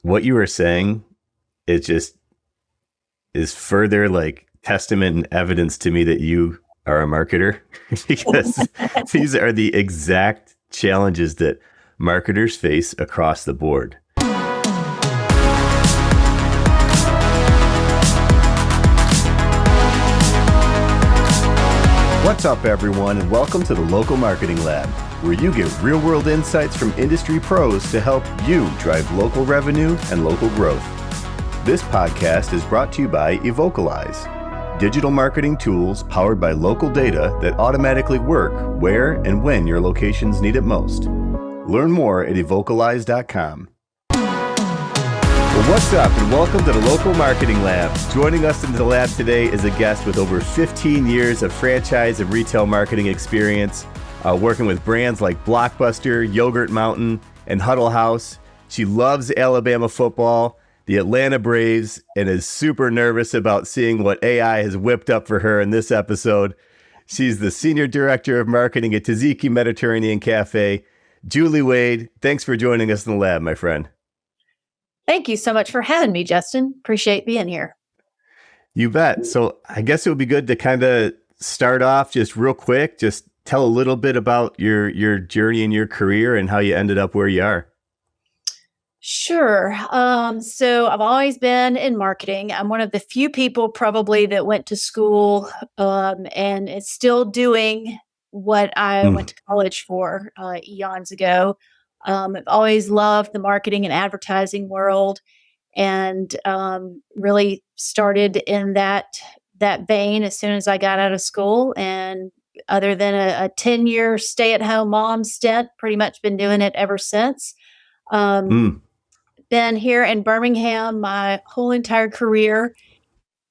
what you were saying, it just is further like testament and evidence to me that you are a marketer because these are the exact challenges that marketers face across the board. What's up, everyone, and welcome to the Local Marketing Lab, where you get real-world insights from industry pros to help you drive local revenue and local growth. This podcast is brought to you by Evocalize, digital marketing tools powered by local data that automatically work where and when your locations need it most. Learn more at evocalize.com. Well, what's up, and welcome to the Local Marketing Lab. Joining us in the lab today is a guest with over 15 years of franchise and retail marketing experience, working with brands like Blockbuster, Yogurt Mountain, and Huddle House. She loves Alabama football, the Atlanta Braves, and is super nervous about seeing what AI has whipped up for her in this episode. She's the Senior Director of Marketing at Taziki Mediterranean Cafe. Julie Wade, thanks for joining us in the lab, my friend. Thank you so much for having me, Justin. Appreciate being here. You bet. So I guess it would be good to kind of start off just real quick, just tell a little bit about your journey in your career and how you ended up where you are. Sure. So I've always been in marketing. I'm one of the few people probably that went to school and is still doing what I went to college for eons ago. I've always loved the marketing and advertising world, and really started in that vein as soon as I got out of school. And other than a 10-year stay-at-home mom stint, pretty much been doing it ever since. Been here in Birmingham my whole entire career,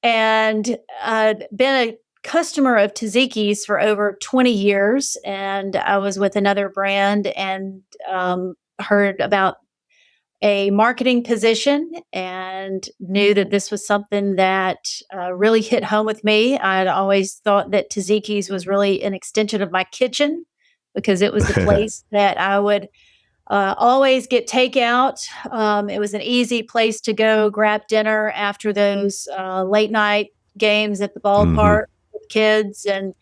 and been a customer of Taziki's for over 20 years. And I was with another brand and heard about a marketing position and knew that this was something that really hit home with me. I'd always thought that Taziki's was really an extension of my kitchen because it was the place that I would always get takeout. It was an easy place to go grab dinner after those late night games at the ballpark with kids, and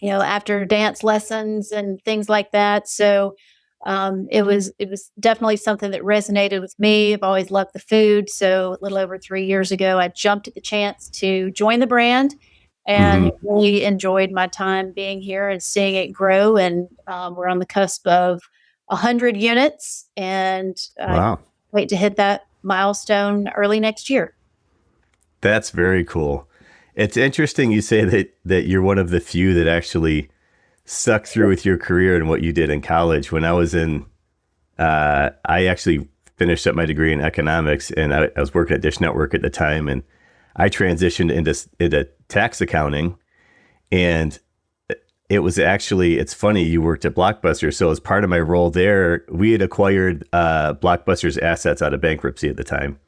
after dance lessons and things like that. So it was definitely something that resonated with me. I've always loved the food. So a little over 3 years ago, I jumped at the chance to join the brand, and really enjoyed my time being here and seeing it grow. And we're on the cusp of 100 units, and Wow. wait to hit that milestone early next year. That's very cool. It's interesting you say that you're one of the few that actually stuck through with your career and what you did in college. When I was I actually finished up my degree in economics, and I was working at Dish Network at the time, and I transitioned into tax accounting. And it was actually, it's funny, you worked at Blockbuster. So as part of my role there, we had acquired Blockbuster's assets out of bankruptcy at the time.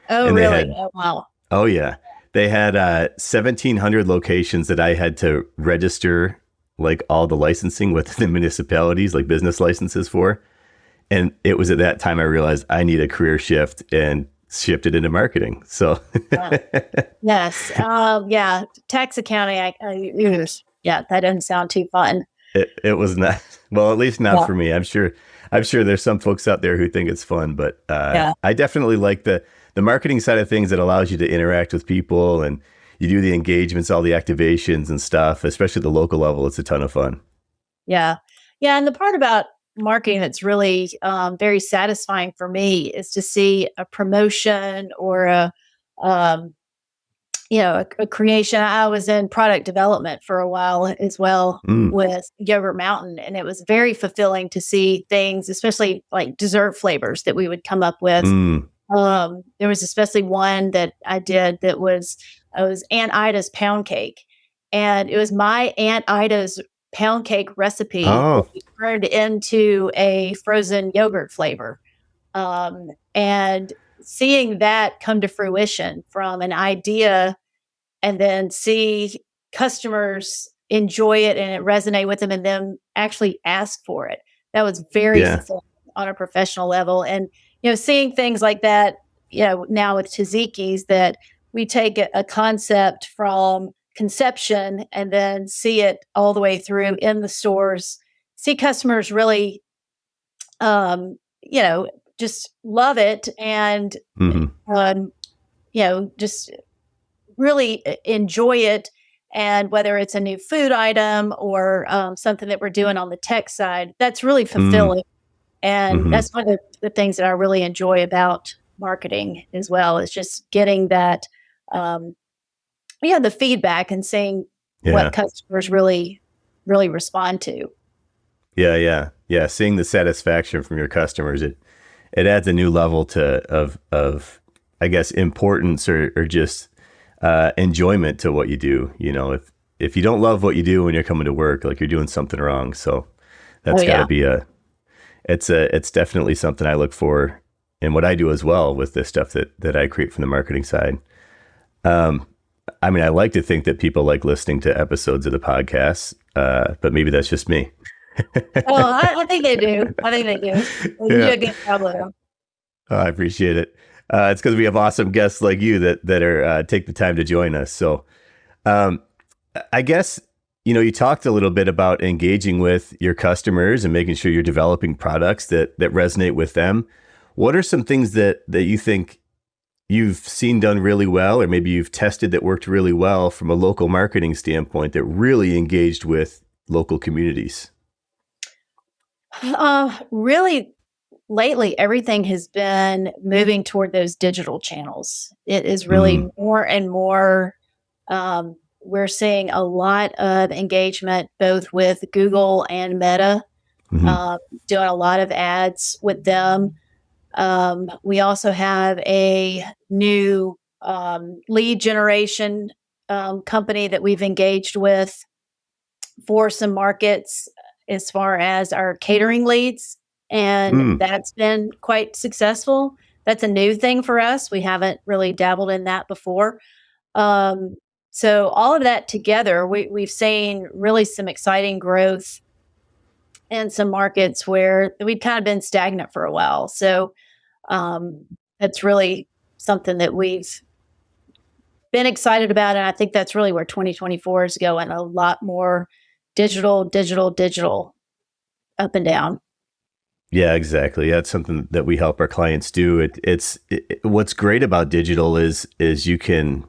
Oh, And really? Oh, wow. Oh, yeah. They had 1,700 locations that I had to register, like all the licensing with the municipalities, like business licenses for. And it was at that time I realized I need a career shift and shifted into marketing. So, Yes. Yeah. Tax accounting. That doesn't sound too fun. it was not, well, at least not Yeah. for me. I'm sure there's some folks out there who think it's fun, but Yeah. I definitely like the marketing side of things that allows you to interact with people, and you do the engagements, all the activations and stuff, especially at the local level. It's a ton of fun. Yeah. Yeah. And the part about marketing that's really very satisfying for me is to see a promotion or um, a creation. I was in product development for a while as well Mm. with Yogurt Mountain, and it was very fulfilling to see things, especially like dessert flavors that we would come up with. Mm. There was especially one that I did that was Aunt Ida's pound cake, and it was my Aunt Ida's pound cake recipe that Oh, we turned into a frozen yogurt flavor. And seeing that come to fruition from an idea, and then see customers enjoy it and it resonate with them, and then actually ask for it. That was very yeah. fulfilling on a professional level. And seeing things like that, now with Taziki's, that we take a concept from conception and then see it all the way through in the stores, see customers really, um, you know, just love it and, Hmm. um, just really enjoy it. And whether it's a new food item or something that we're doing on the tech side, that's really fulfilling. And Mm-hmm. that's one of the things that I really enjoy about marketing as well, is just getting that, um, the feedback and seeing what Yeah. customers really, really respond to. Yeah. Seeing the satisfaction from your customers, it adds a new level of I guess importance or just enjoyment to what you do. If you don't love what you do when you're coming to work, like, you're doing something wrong. So Oh, that's got to yeah. be it's definitely something I look for in what I do as well with the stuff that I create from the marketing side. Um, I mean, I like to think that people like listening to episodes of the podcast, but maybe that's just me. Oh, I think they do. I think they do. You do Yeah. a good job with them. Oh, I appreciate it. It's because we have awesome guests like you that are take the time to join us. So, um, I guess you talked a little bit about engaging with your customers and making sure you're developing products that resonate with them. What are some things that you think you've seen done really well, or maybe you've tested that worked really well from a local marketing standpoint that really engaged with local communities? Really, lately, everything has been moving toward those digital channels. It is really Mm, more and more. We're seeing a lot of engagement both with Google and Meta, hmm um, doing a lot of ads with them. We also have a new lead generation company that we've engaged with for some markets as far as our catering leads, and mm. that's been quite successful. That's a new thing for us. We haven't really dabbled in that before. Um, so all of that together, we've seen really some exciting growth in some markets where we'd kind of been stagnant for a while. So um, that's really something that we've been excited about, and I think that's really where 2024 is going. A lot more digital, digital, digital, up and down. Yeah, exactly. That's something that we help our clients do. What's great about digital is you can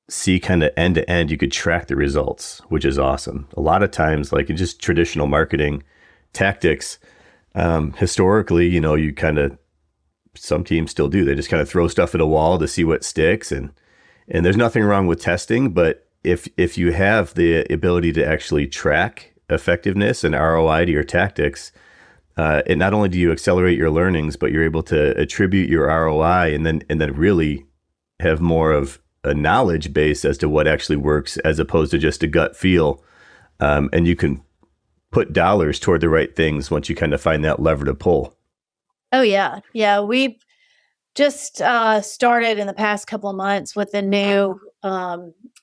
see kind of end to end. You could track the results, which is awesome. A lot of times, like in just traditional marketing tactics, historically, you kind of some teams still do. They just kind of throw stuff at a wall to see what sticks, and there's nothing wrong with testing, but if you have the ability to actually track effectiveness and ROI to your tactics, it not only do you accelerate your learnings, but you're able to attribute your ROI and then really have more of a knowledge base as to what actually works, as opposed to just a gut feel. And you can put dollars toward the right things once you kind of find that lever to pull. Oh yeah, yeah. We've just started in the past couple of months with a new.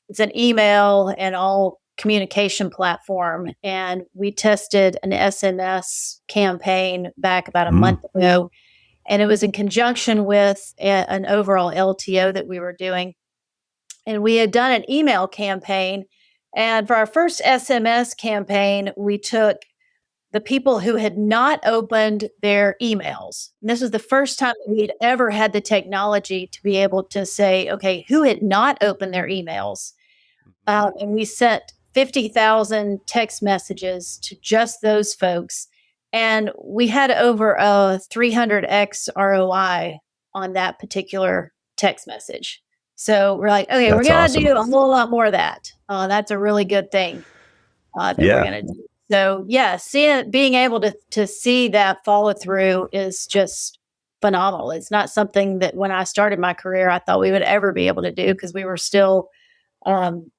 It's an email and all communication platform, and we tested an SMS campaign back about a Mm, month ago, and it was in conjunction with an overall LTO that we were doing. And we had done an email campaign. And for our first SMS campaign, we took the people who had not opened their emails. And this was the first time that we had ever had the technology to be able to say, okay, who had not opened their emails? And we sent 50,000 text messages to just those folks. And we had over a 300x ROI on that particular text message. So we're like, okay, we're that's going to awesome. do a whole lot more of that. That's a really good thing that we're Yeah. going to do. So yeah, being able to see that follow through is just phenomenal. It's not something that when I started my career, I thought we would ever be able to do, because we were still, um,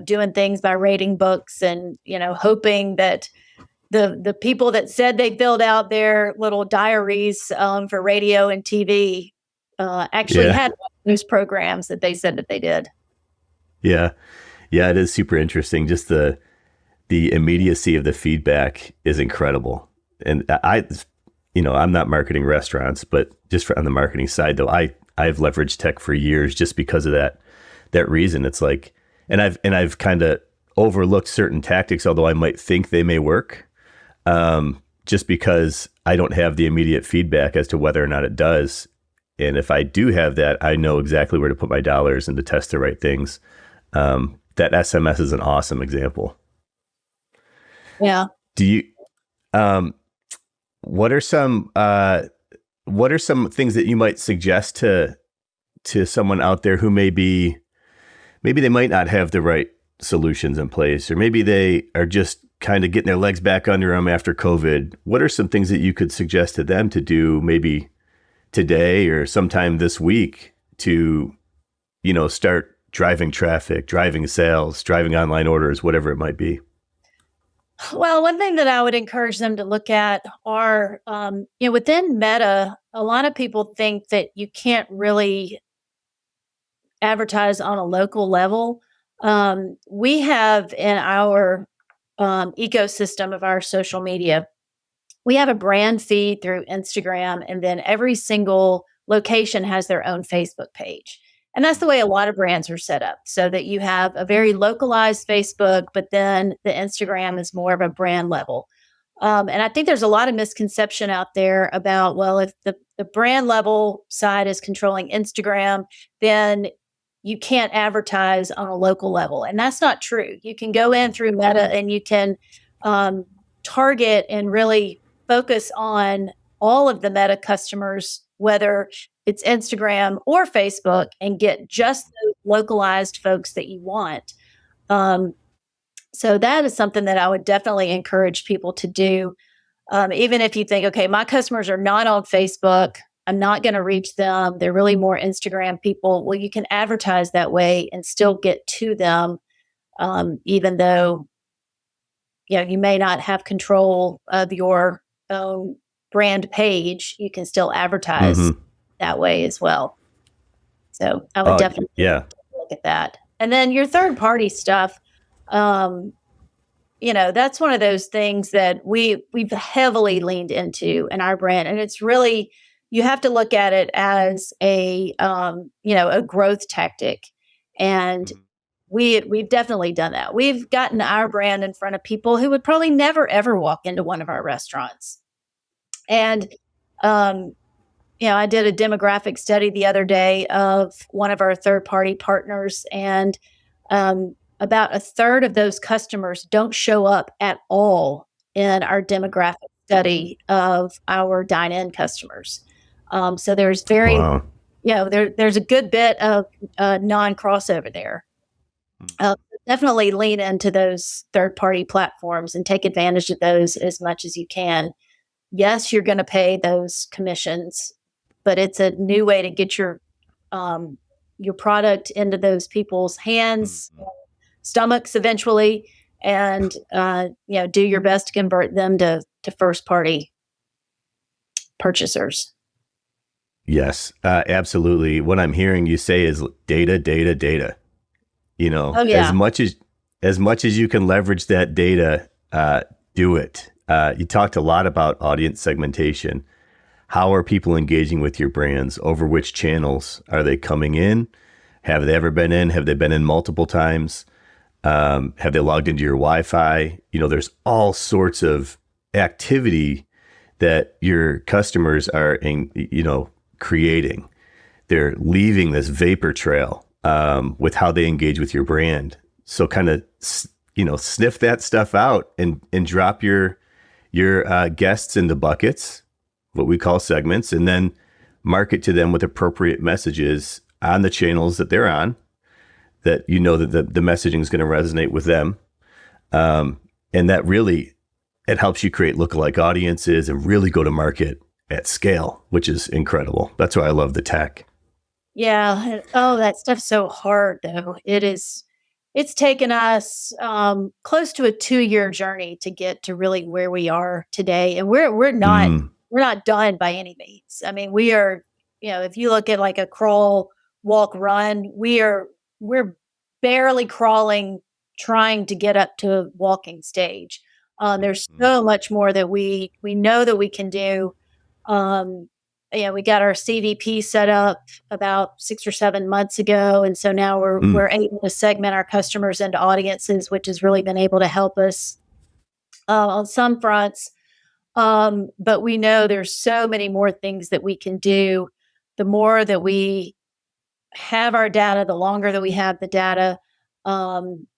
doing things by rating books and, hoping that the people that said they filled out their little diaries for radio and TV actually Yeah. had one of those programs that they said that they did. Yeah. Yeah. It is super interesting. Just the immediacy of the feedback is incredible. And I'm not marketing restaurants, but just on the marketing side, though, I've leveraged tech for years just because of that reason. It's like, and I've kind of overlooked certain tactics, although I might think they may work, just because I don't have the immediate feedback as to whether or not it does. And if I do have that, I know exactly where to put my dollars and to test the right things. That SMS is an awesome example. Yeah. Do you? Um, what are some things that you might suggest to someone out there who maybe they might not have the right solutions in place, or maybe they are just kind of getting their legs back under them after COVID? What are some things that you could suggest to them to do maybe today or sometime this week to, start driving traffic, driving sales, driving online orders, whatever it might be? Well, one thing that I would encourage them to look at are, within Meta, a lot of people think that you can't really advertise on a local level. We have in our ecosystem of our social media, we have a brand feed through Instagram, and then every single location has their own Facebook page. And that's the way a lot of brands are set up, so that you have a very localized Facebook, but then the Instagram is more of a brand level. And I think there's a lot of misconception out there about, well, if the brand level side is controlling Instagram, then you can't advertise on a local level. And that's not true. You can go in through Meta and you can target and really focus on all of the Meta customers, whether it's Instagram or Facebook, and get just those localized folks that you want. So that is something that I would definitely encourage people to do. Even if you think, okay, my customers are not on Facebook, I'm not going to reach them, they're really more Instagram people. Well, you can advertise that way and still get to them, even though you may not have control of your own brand page. You can still advertise that way as well. So I would definitely look at that. And then your third party stuff, that's one of those things that we've heavily leaned into in our brand. And it's really, you have to look at it as a growth tactic. And we've definitely done that. We've gotten our brand in front of people who would probably never, ever walk into one of our restaurants. And, I did a demographic study the other day of one of our third party partners, and about a third of those customers don't show up at all in our demographic study of our dine-in customers. So there's there's a good bit of non-crossover there. Definitely lean into those third-party platforms and take advantage of those as much as you can. Yes, you're going to pay those commissions, but it's a new way to get your product into those people's hands, stomachs eventually, and do your best to convert them to first-party purchasers. Yes, absolutely. What I'm hearing you say is data, data, data. As much as you can leverage that data, do it. You talked a lot about audience segmentation. How are people engaging with your brands? Over which channels are they coming in? Have they ever been in? Have they been in multiple times? Have they logged into your Wi-Fi? There's all sorts of activity that your customers are creating. They're leaving this vapor trail with how they engage with your brand. So kind of, sniff that stuff out and drop your guests into buckets, what we call segments, and then market to them with appropriate messages on the channels that they're on, that that the messaging is going to resonate with them. And that really, it helps you create lookalike audiences and really go to market at scale, which is incredible. That's why I love the tech. Yeah. Oh, that stuff's so hard though. It's taken us close to a 2-year journey to get to really where we are today. And we're not done by any means. I mean, we are, if you look at like a crawl, walk, run, we're barely crawling, trying to get up to a walking stage. There's so much more that we know that we can do. Um, yeah, we got our CDP set up about 6 or 7 months ago, and so now we're able to segment our customers into audiences, which has really been able to help us on some fronts. But we know there's so many more things that we can do. The more that we have our data, the longer that we have the data, um,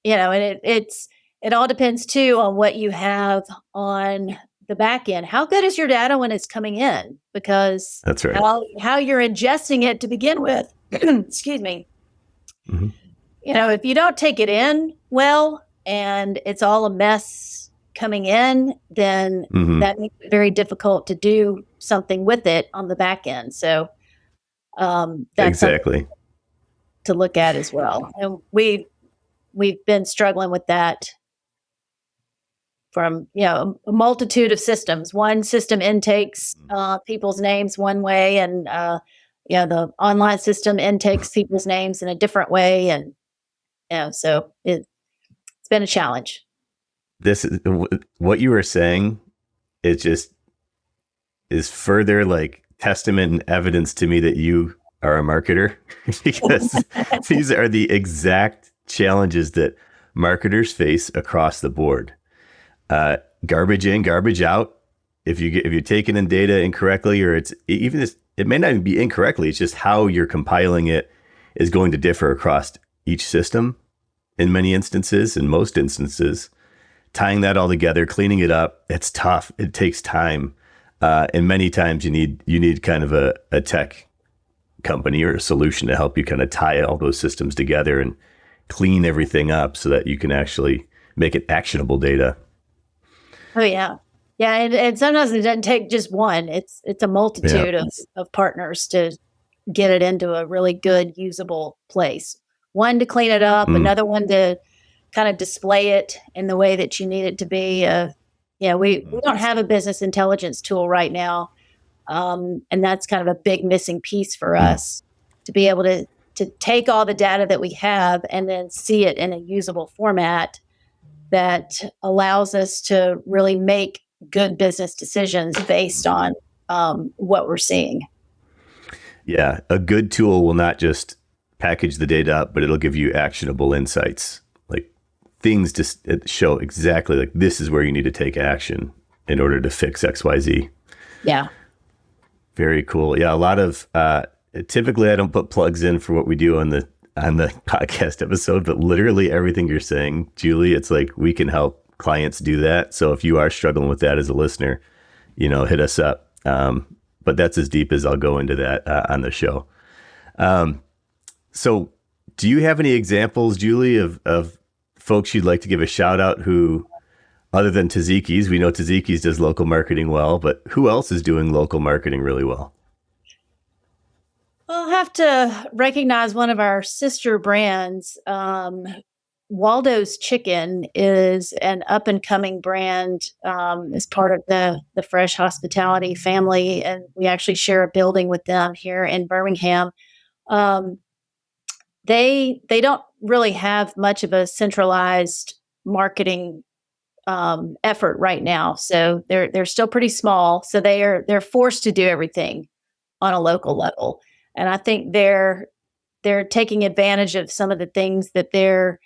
and it all depends too on what you have on the back end. How good is your data when it's coming in? Because That's right. how you're ingesting it to begin with, excuse me. Mm-hmm. If you don't take it in well and it's all a mess coming in, then that makes it very difficult to do something with it on the back end. So that's exactly to look at as well. And we've been struggling with that from a multitude of systems. One system intakes people's names one way, and the online system intakes people's names in a different way, and so it's been a challenge. This is what you were saying. It just is further like testament and evidence to me that you are a marketer, because these are the exact challenges that marketers face across the board. Garbage in, garbage out. If you're taking in data incorrectly, or it may not even be incorrectly, it's just how you're compiling it is going to differ across each system in many instances. In most instances, tying that all together, cleaning it up, it's tough. It takes time. And many times you need kind of a tech company or a solution to help you kind of tie all those systems together and clean everything up so that you can actually make it actionable data. Oh yeah. Yeah. And sometimes it doesn't take just one. It's a multitude of partners to get it into a really good, usable place. One to clean it up, another one to kind of display it in the way that you need it to be. We don't have a business intelligence tool right now. And that's kind of a big missing piece for us, to be able to take all the data that we have and then see it in a usable format that allows us to really make good business decisions based on what we're seeing. Yeah, a good tool will not just package the data up, but it'll give you actionable insights, like things to show exactly like this is where you need to take action in order to fix XYZ. Yeah. Very cool. Yeah, a lot of typically I don't put plugs in for what we do on the podcast episode, but literally everything you're saying, Julie, it's like we can help clients do that. So if you are struggling with that as a listener, hit us up. But that's as deep as I'll go into that on the show. So do you have any examples, Julie, of folks you'd like to give a shout out who, other than Taziki's, we know Taziki's does local marketing well, but who else is doing local marketing really well? I'll have to recognize one of our sister brands. Waldo's Chicken is an up and coming brand, as part of the Fresh Hospitality family, and we actually share a building with them here in Birmingham. They don't really have much of a centralized marketing effort right now, so they're still pretty small. So they're forced to do everything on a local level, and I think they're taking advantage of some of the things that they're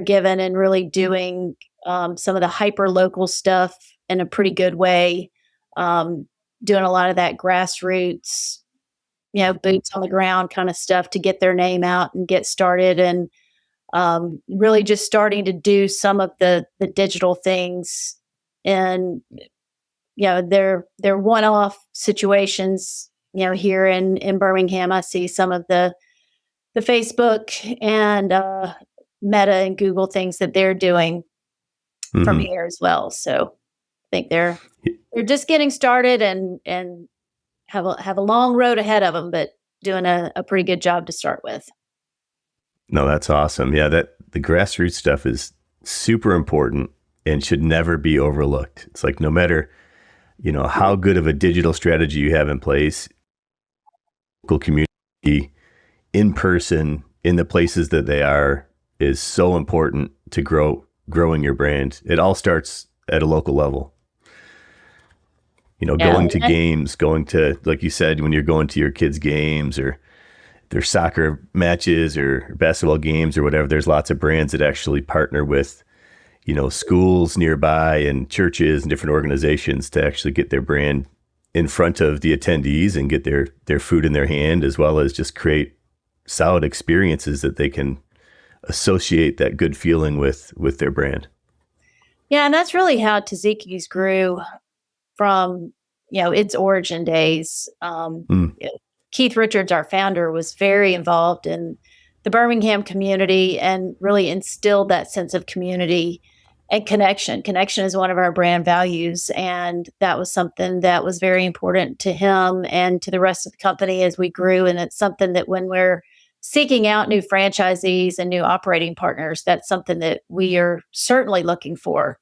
given and really doing some of the hyper local stuff in a pretty good way. Doing a lot of that grassroots, boots on the ground kind of stuff to get their name out and get started, and really just starting to do some of the digital things. And they're one-off situations. Here in Birmingham, I see some of the Facebook and Meta and Google things that they're doing from here as well. So I think they're just getting started and have a long road ahead of them, but doing a pretty good job to start with. No, that's awesome. Yeah, the grassroots stuff is super important and should never be overlooked. It's like no matter, how good of a digital strategy you have in place, local community, in person, in the places that they are, is so important to growing your brand. It all starts at a local level. going to games, going to, like you said, when you're going to your kids' games or their soccer matches or basketball games or whatever, there's lots of brands that actually partner with, schools nearby and churches and different organizations to actually get their brand in front of the attendees and get their food in their hand, as well as just create solid experiences that they can associate that good feeling with their brand. Yeah, and that's really how Taziki's grew from, its origin days. Keith Richards, our founder, was very involved in the Birmingham community and really instilled that sense of community and connection. Connection is one of our brand values, and that was something that was very important to him and to the rest of the company as we grew. And it's something that when we're seeking out new franchisees and new operating partners, that's something that we are certainly looking for,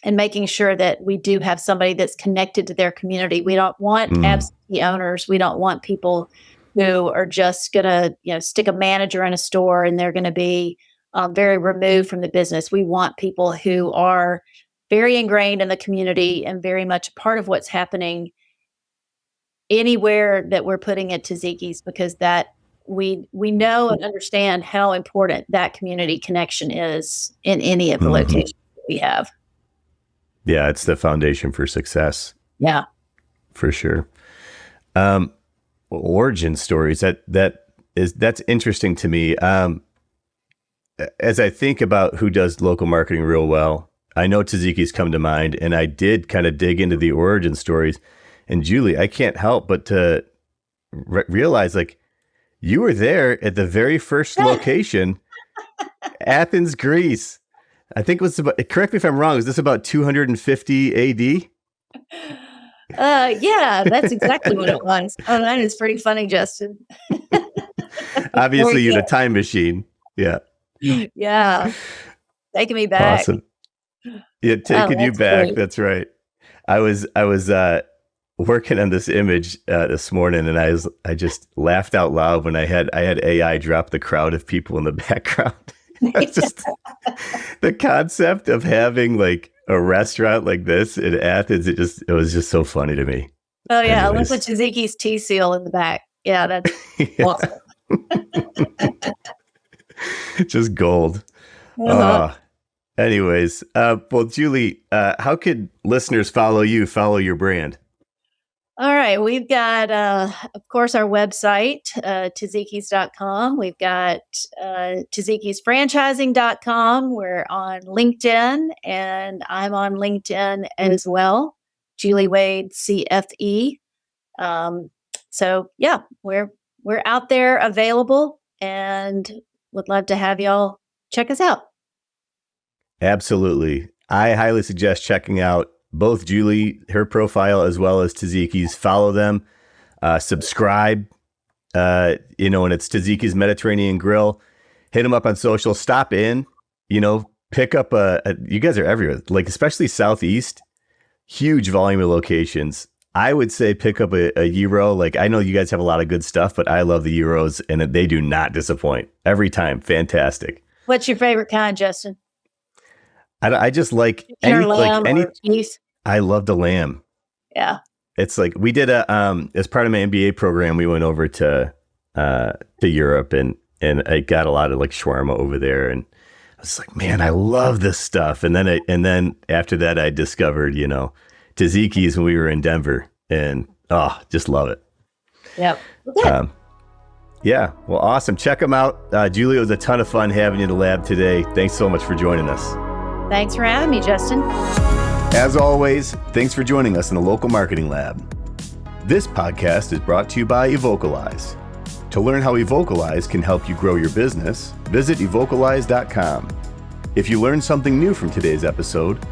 and making sure that we do have somebody that's connected to their community. We don't want absentee owners. We don't want people who are just going to, stick a manager in a store and they're going to be very removed from the business. We want people who are very ingrained in the community and very much a part of what's happening anywhere that we're putting at Taziki's, because that we know and understand how important that community connection is in any of the locations that we have. Yeah, it's the foundation for success. Yeah, for sure. Origin stories, that's interesting to me. As I think about who does local marketing real well, I know Taziki's come to mind, and I did kind of dig into the origin stories. And Julie, I can't help but to realize, like, you were there at the very first location, Athens, Greece. I think it was about, correct me if I'm wrong, is this about 250 AD? Yeah, that's exactly what it was. Oh, that is pretty funny, Justin. Obviously, you had a time machine. Yeah. Yeah. Taking me back. Awesome. Yeah, taking you back. Great. That's right. I was working on this image this morning, and I just laughed out loud when I had AI drop the crowd of people in the background. It's just the concept of having like a restaurant like this in Athens. It was just so funny to me. Oh yeah, I love the Taziki's tea seal in the back. Yeah, that's awesome. Just gold. Anyways, well, Julie, how could listeners follow your brand? All right. We've got, of course, our website, tazikis.com. We've got tazikisfranchising.com. We're on LinkedIn, and I'm on LinkedIn as well, Julie Wade, CFE. So, yeah, we're out there available, and would love to have y'all check us out. Absolutely. I highly suggest checking out both Julie, her profile, as well as Taziki's. Follow them, subscribe, and it's Taziki's Mediterranean Grill. Hit them up on social, stop in, pick up you guys are everywhere, like especially Southeast, huge volume of locations. I would say pick up a gyro. Like, I know you guys have a lot of good stuff, but I love the gyros, and they do not disappoint every time. Fantastic. What's your favorite kind, Justin? I just like any cheese. I love the lamb. Yeah. It's like we did as part of my MBA program, we went over to Europe and I got a lot of like shawarma over there, and I was like, man, I love this stuff. And then after that, I discovered, Taziki's when we were in Denver, and just love it. Yep. Yeah. Well, awesome. Check them out. Julie, it was a ton of fun having you in the lab today. Thanks so much for joining us. Thanks for having me, Justin. As always, thanks for joining us in the Local Marketing Lab. This podcast is brought to you by Evocalize. To learn how Evocalize can help you grow your business, visit evocalize.com. If you learned something new from today's episode,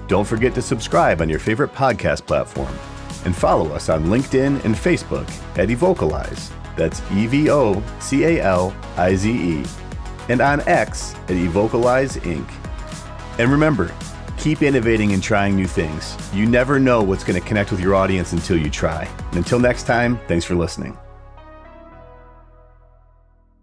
don't forget to subscribe on your favorite podcast platform and follow us on LinkedIn and Facebook at Evocalize. That's EVOCALIZE. And on X at Evocalize Inc. And remember, keep innovating and trying new things. You never know what's going to connect with your audience until you try. And until next time, thanks for listening.